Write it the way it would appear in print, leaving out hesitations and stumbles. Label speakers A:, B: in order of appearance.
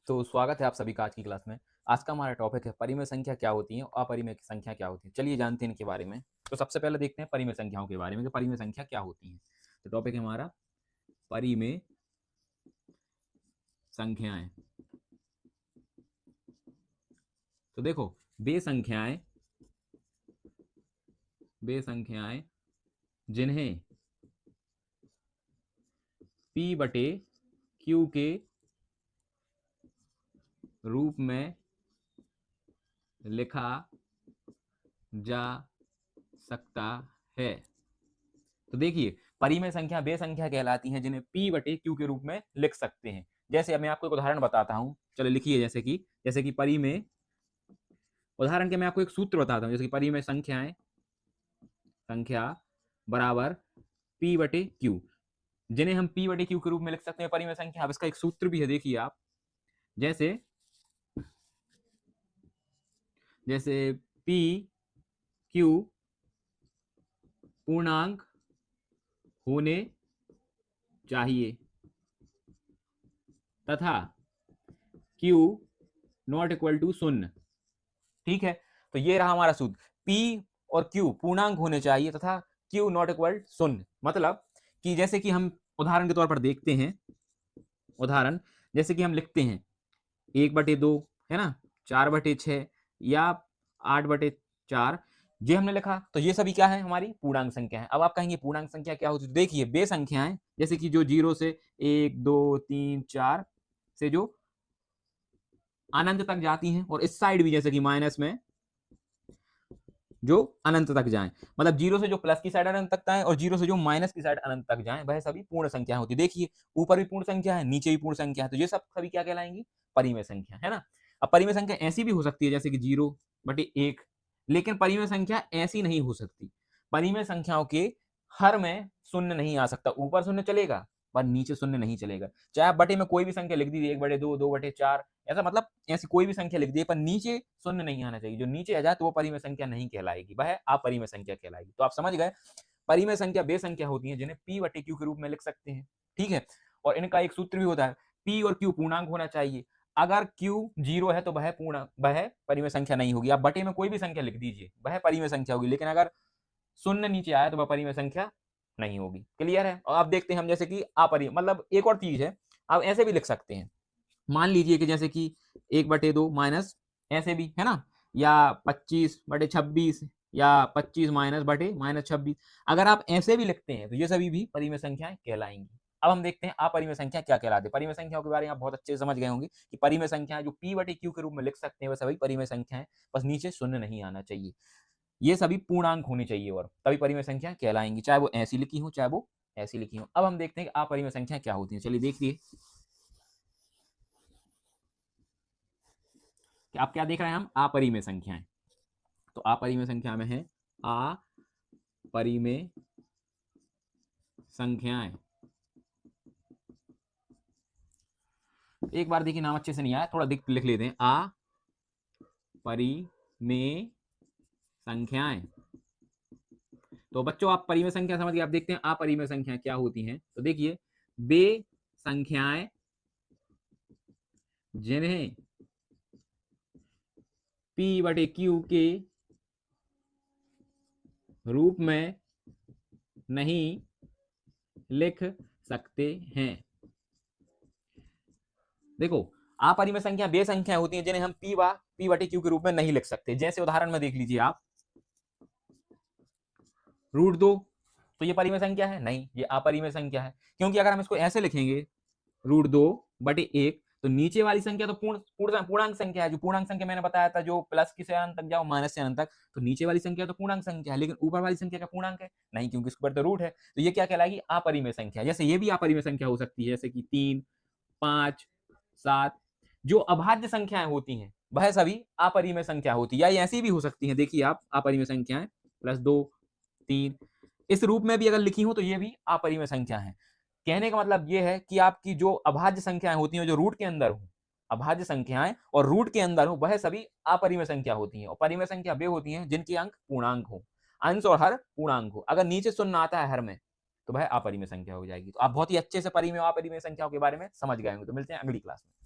A: तो स्वागत है आप सभी का आज की क्लास में। आज का हमारा टॉपिक है परिमेय संख्या क्या होती है और अपरिमेय संख्या क्या होती है। चलिए जानते हैं इनके बारे में। तो सबसे पहले देखते हैं परिमेय संख्याओं के बारे में कि परिमेय संख्या क्या होती है। तो टॉपिक है हमारा परिमेय संख्याएं। तो देखो, वे संख्याएं जिन्हें P बटे Q के रूप में लिखा जा सकता है। तो देखिए, परिमेय संख्या वे संख्या कहलाती हैं जिन्हें P बटे Q के रूप में लिख सकते हैं। जैसे अब मैं आपको एक उदाहरण बताता हूं। चलो लिखिए, जैसे कि परिमेय, उदाहरण के मैं आपको एक सूत्र बताता हूं। जैसे कि परिमेय संख्या बराबर P बटे Q, जिन्हें हम P बटे Q के रूप में लिख सकते हैं परिमेय संख्या। अब इसका एक सूत्र भी है, देखिए आप। जैसे जैसे P Q पूर्णांक होने चाहिए तथा Q नॉट इक्वल टू शून्य। ठीक है, तो ये रहा हमारा सूत्र। P और Q पूर्णांक होने चाहिए तथा Q नॉट इक्वल शून्य। मतलब कि जैसे कि हम उदाहरण के तौर पर देखते हैं, उदाहरण जैसे कि हम लिखते हैं 1/2, है ना, 4/6 या 8/4। ये हमने लिखा, तो ये सभी क्या है, हमारी पूर्णांक संख्या है। अब आप कहेंगे पूर्णांक संख्या क्या होती है। देखिए, वे संख्याएं जैसे कि जो 0 से 1 2 3 4 से जो अनंत तक जाती हैं, और इस साइड भी जैसे कि माइनस में जो अनंत तक जाएं, मतलब 0 से जो प्लस की साइड अनंत तक जाएं और 0 से जो माइनस की साइड अनंत तक जाएं, वह सभी पूर्ण संख्या होती है। देखिए, ऊपर भी पूर्ण संख्या है, नीचे भी पूर्ण संख्या है, तो ये सब सभी क्या कहलाएंगी, परिमेय संख्या, है ना। अब परिमेय संख्या ऐसी भी हो सकती है जैसे कि 0/1, लेकिन परिमेय संख्या ऐसी नहीं हो सकती। परिमेय संख्याओं के हर में शून्य नहीं आ सकता। ऊपर शून्य चलेगा पर नीचे शून्य नहीं चलेगा। चाहे आप बटे में कोई भी संख्या लिख दीजिए, 1/2, 2/4, ऐसा मतलब ऐसी कोई भी संख्या लिख दी, पर नीचे शून्य नहीं आना चाहिए। जो नीचे आ जाए तो वो परिमेय संख्या नहीं कहलाएगी, वह अपरिमेय संख्या कहलाएगी। तो आप समझ गए, परिमेय संख्या वे संख्या होती है जिन्हें P बटे Q के रूप में लिख सकते हैं। ठीक है, और इनका एक सूत्र भी होता है, P और Q पूर्णांक होना चाहिए। अगर Q 0 है तो वह परिमेय संख्या नहीं होगी। आप बटे में कोई भी संख्या लिख दीजिए, वह परिमेय संख्या होगी, लेकिन अगर शून्य नीचे आया तो वह परिमेय संख्या नहीं होगी। क्लियर है। और आप देखते हैं हम जैसे कि अपरिमेय, मतलब एक और चीज है, आप ऐसे भी लिख सकते हैं। मान लीजिए कि जैसे कि 1/2 माइनस ऐसे भी, है ना, या 25/26 या 25 माइनस बटे -26। अगर आप ऐसे भी लिखते हैं तो ये सभी भी परिमेय संख्याएं कहलाएंगी। अब हम देखते हैं अपरिमेय संख्या क्या कहलाती है। परिमेय संख्याओं के बारे में आप बहुत अच्छे से समझ गए होंगे कि परिमेय संख्याएं जो P बटे Q के रूप में लिख सकते हैं वह सभी परिमेय संख्याएं, बस नीचे शून्य नहीं आना चाहिए। ये सभी पूर्णांक होनी चाहिए और तभी परिमेय संख्या कहलाएंगी, चाहे वो ऐसी लिखी हो चाहे वो ऐसी लिखी हो। अब हम देखते हैं कि अपरिमेय संख्या क्या होती है। चलिए देखिए कि आप क्या देख रहे हैं, हम अपरिमेय संख्याएं। तो अपरिमेय संख्या में है अपरिमेय संख्याएं। एक बार देखिए, नाम अच्छे से नहीं आया, थोड़ा लिख लेते हैं। अपरिमेय संख्याएं। तो बच्चों, आप परिमेय संख्या समझ गए। आप देखते हैं अपरिमेय संख्या क्या होती हैं। तो देखिए, वे संख्याएं जिन्हें P बटे Q के रूप में नहीं लिख सकते हैं। देखो, अपरिमेय संख्या वे संख्या होती हैं जिन्हें हम P बटे Q के रूप में नहीं लिख सकते। जैसे उदाहरण में देख लीजिए आप, √2, तो ये परिमेय संख्या है नहीं, ये अपरिमेय संख्या है। क्योंकि अगर हम इसको ऐसे लिखेंगे √2/1, तो नीचे वाली संख्या तो पूर्णांक संख्या है। जो पूर्णांक संख्या मैंने बताया था, जो प्लस की से अनंत तक जाओ, माइनस से अनंत तक, तो नीचे वाली संख्या तो पूर्णांक संख्या है, लेकिन ऊपर वाली संख्या का पूर्णांक है नहीं, क्योंकि इसके ऊपर तो रूट है। तो ये क्या कहलाएगी, अपरिमेय संख्या। जैसे ये भी अपरिमेय संख्या हो सकती है, जैसे कि 3, 5, 7। जो अभाज्य संख्याएं होती हैं वह सभी अपरिमेय संख्या होती है, या ऐसी भी हो सकती हैं। देखिए आप, अपरिमेय संख्याएं +2, 3 इस रूप में भी अगर लिखी हो तो ये भी अपरिमेय संख्या है। कहने का मतलब ये है कि आपकी जो अभाज्य संख्याएं होती हैं, जो रूट के अंदर हो, अभाज्य संख्याएं और रूट के अंदर हो, वह सभी अपरिमेय संख्या होती हैं। और परिमेय संख्या वे होती हैं जिनके अंक पूर्णांक हो, अंश और हर पूर्णांक हो। अगर नीचे शून्य आता है हर में, तो वह अपरिमेय संख्या हो जाएगी। तो आप बहुत ही अच्छे से परिमेय और अपरिमेय संख्याओं के बारे में समझ गए होंगे। तो मिलते हैं अगली क्लास में।